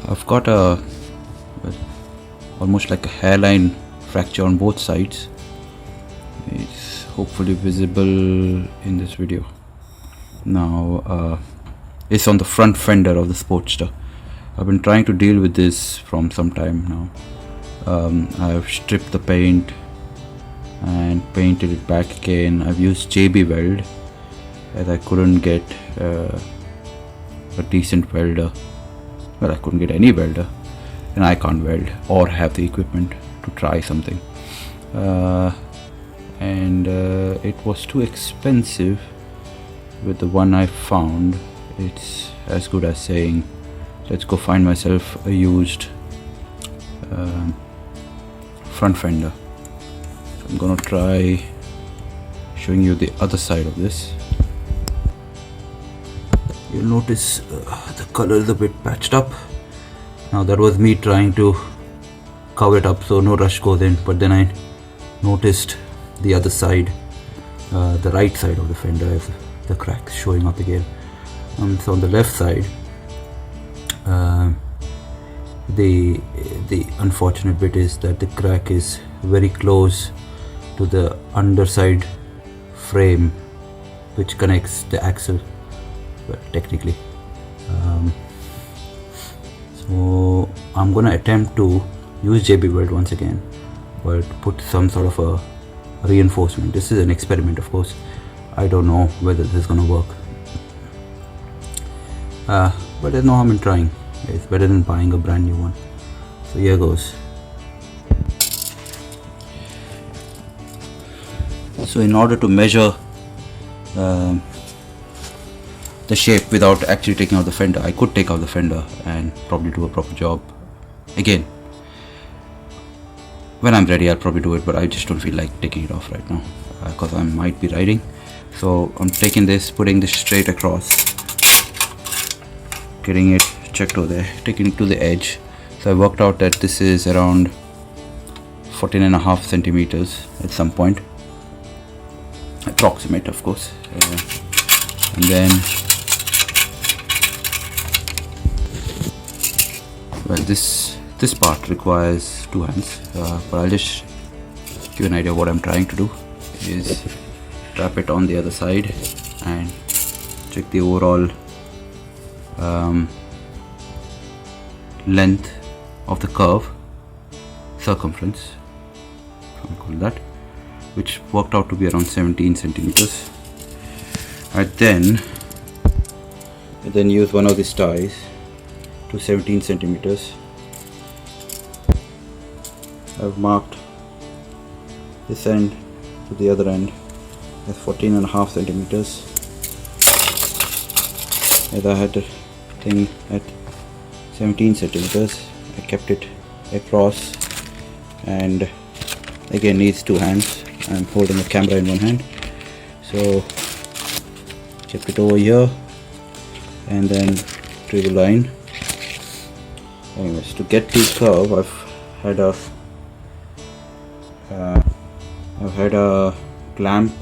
I've got a almost like a hairline fracture on both sides. It's hopefully visible in this video. Now it's on the front fender of the Sportster. I've been trying to deal with this from some time now. I've stripped the paint and painted it back again. I've used JB Weld as I couldn't get a decent welder. Well, I couldn't get any welder, and I can't weld or have the equipment to try something. And it was too expensive. With the one I found, it's as good as saying, let's go find myself a used front fender. So I'm gonna try showing you the other side of this. You'll notice the color is a bit patched up. Now that was me trying to cover it up so no rust goes in, but then I noticed the other side, the right side of the fender, has the cracks showing up again. So on the left side, the unfortunate bit is that the crack is very close to the underside frame which connects the axle. Well, technically, so I'm gonna attempt to use JB Weld once again, but put some sort of a reinforcement. This is an experiment, of course. I don't know whether this is gonna work, but there's no harm in trying. It's better than buying a brand new one. So here goes. So in order to measure the shape without actually taking out the fender, I could take out the fender and probably do a proper job. Again, when I'm ready, I'll probably do it, but I just don't feel like taking it off right now because I might be riding. So I'm taking this, putting this straight across, getting it checked over there, taking it to the edge. So I worked out that this is around 14.5 centimeters at some point, approximate, of course. And then, well, this part requires two hands, but I'll just give you an idea. What I'm trying to do is wrap it on the other side and check the overall length of the curve, circumference, I call that, which worked out to be around 17 centimeters. I then use one of these ties to 17 centimeters. I've marked this end to the other end as 14.5 centimeters. As I had the thing at 17 centimeters, I kept it across, and again needs two hands. I'm holding a camera in one hand, so kept it over here and then drew the line. Anyways, to get the curve, I've had a clamp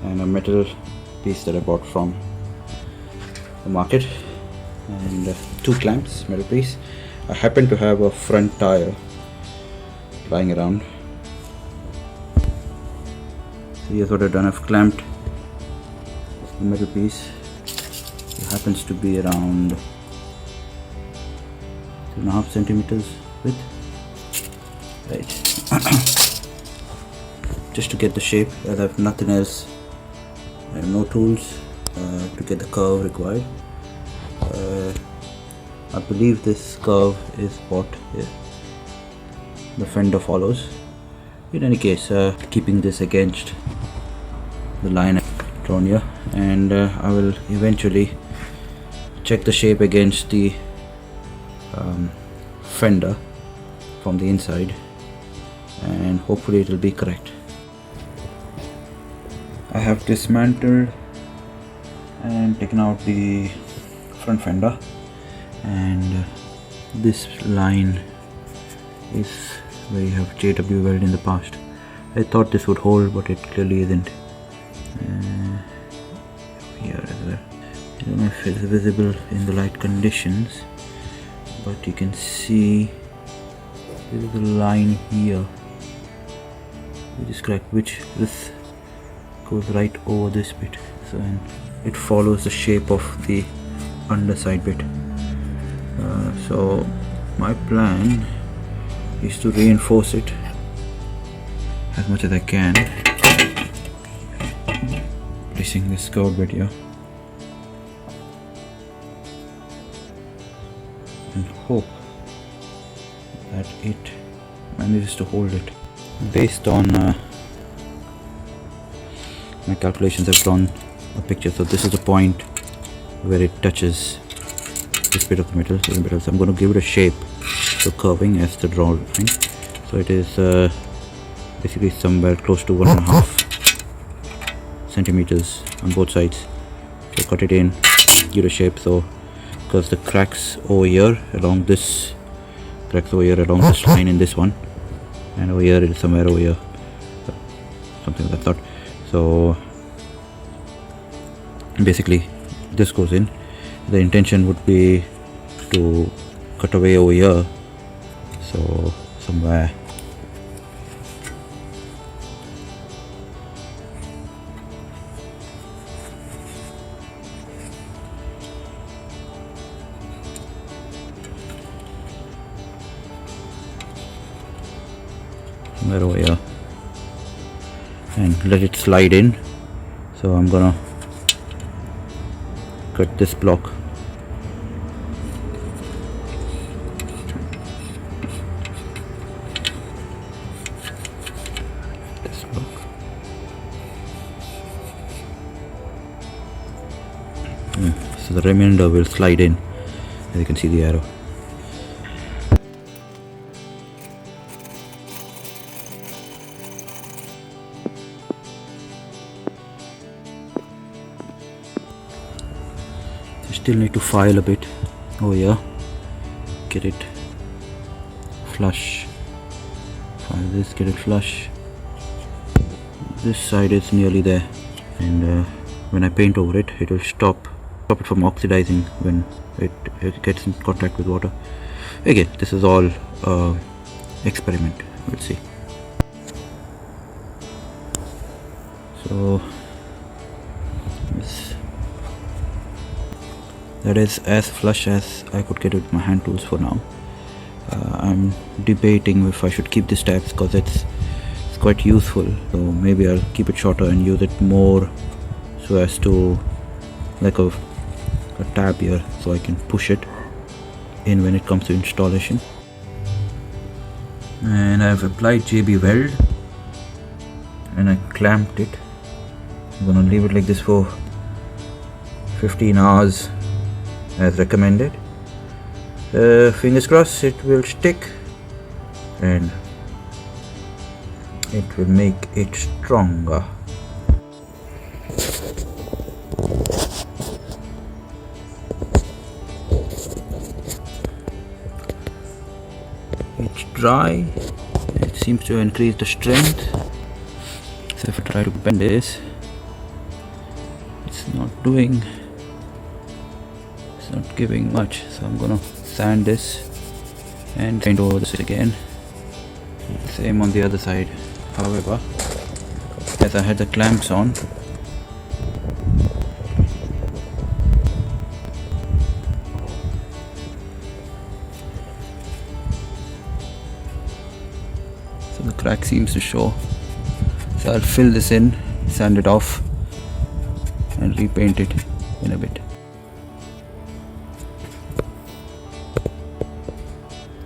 and a metal piece that I bought from the market, and two clamps, metal piece. I happen to have a front tire lying around. So here's what I've done. I've clamped the metal piece. It happens to be around 2.5 centimeters width. Right. Just to get the shape, as I have nothing else. I have no tools to get the curve required. I believe this curve is what the fender follows. In any case, keeping this against the line drawn here, and I will eventually check the shape against the fender from the inside, and hopefully it will be correct. I have dismantled and taken out the front fender, and this line is where you have JB Weld in the past. I thought this would hold, but it clearly isn't. Here as well. I don't know if it's visible in the light conditions, but you can see there is a line here which is cracked, which this goes right over this bit, so and it follows the shape of the underside bit. So my plan is to reinforce it as much as I can, placing this curved bit here, and hope that it manages to hold it. Based on my calculations, I've drawn a picture. So this is the point where it touches this bit of the metal. So I'm going to give it a shape, so curving as the draw line. So it is basically somewhere close to 1.5 centimeters on both sides. So cut it in, give it a shape. So because the cracks over here along this line in this one, and over here it is somewhere over here, something like that. So basically this goes in. The intention would be to cut away over here, so somewhere over here, and let it slide in. So I'm gonna cut this block. So the remainder will slide in, as you can see the arrow. Still need to file a bit over here, get it flush, file this, get it flush. This side is nearly there, and when I paint over it, it will stop it from oxidizing when it gets in contact with water. Again, this is all experiment, we'll see. So that is as flush as I could get with my hand tools for now. I'm debating if I should keep these tabs because it's quite useful. So maybe I'll keep it shorter and use it more so as to like a tab here, so I can push it in when it comes to installation. And I've applied JB Weld and I clamped it. I'm gonna leave it like this for 15 hours as recommended. Fingers crossed it will stick and it will make it stronger. It's dry, it seems to increase the strength. So if I try to bend this, it's not giving much. So I'm gonna sand this and paint over this again. Same on the other side. However, as I had the clamps on, so the crack seems to show. So I'll fill this in, sand it off and repaint it in a bit.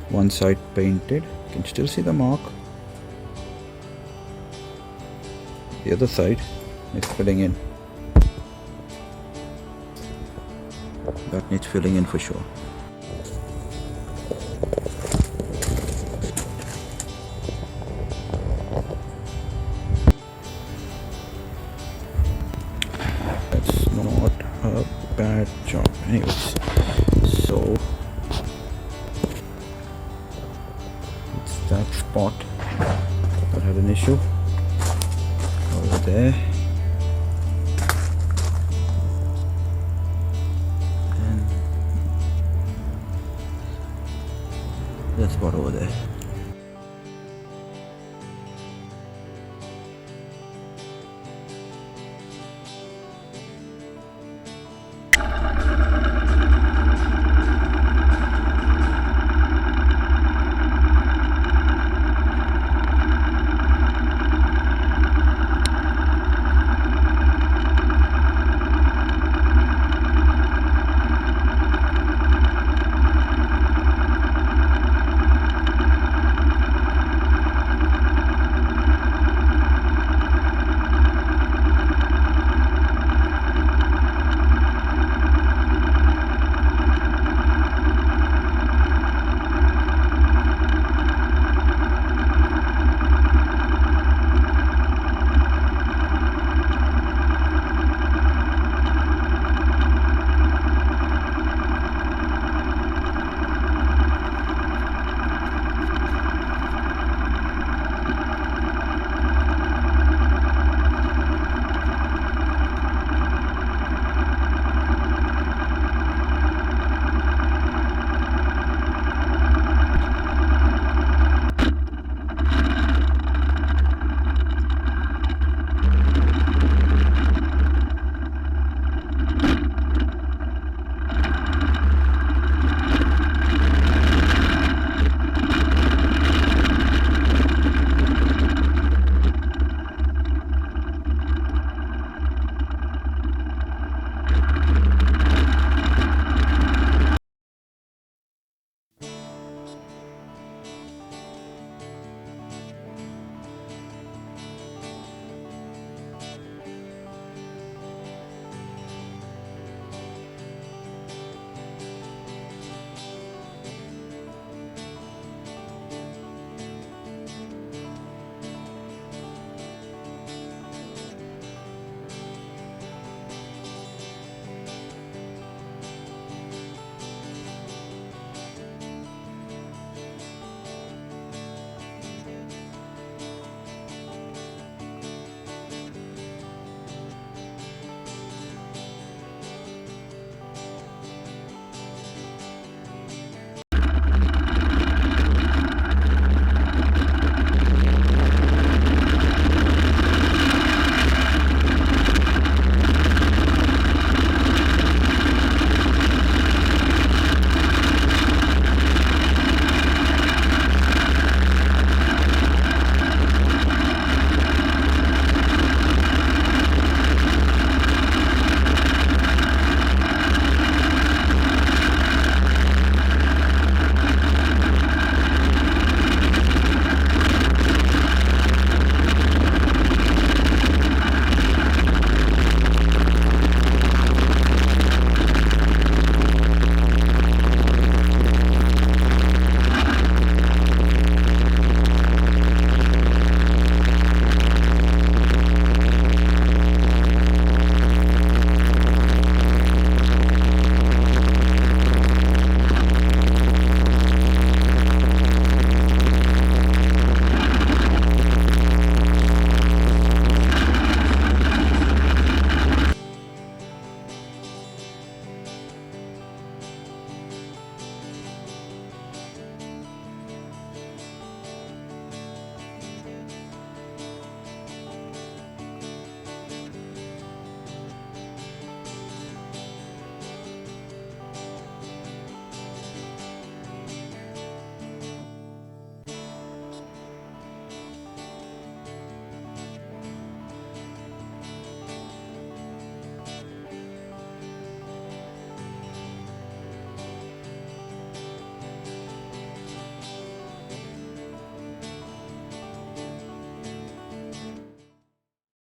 One side painted, you can still see the mark. The other side is filling in. That needs filling in for sure. That's not a bad job. Anyways, so it's that spot that had an issue over there, and spot over there.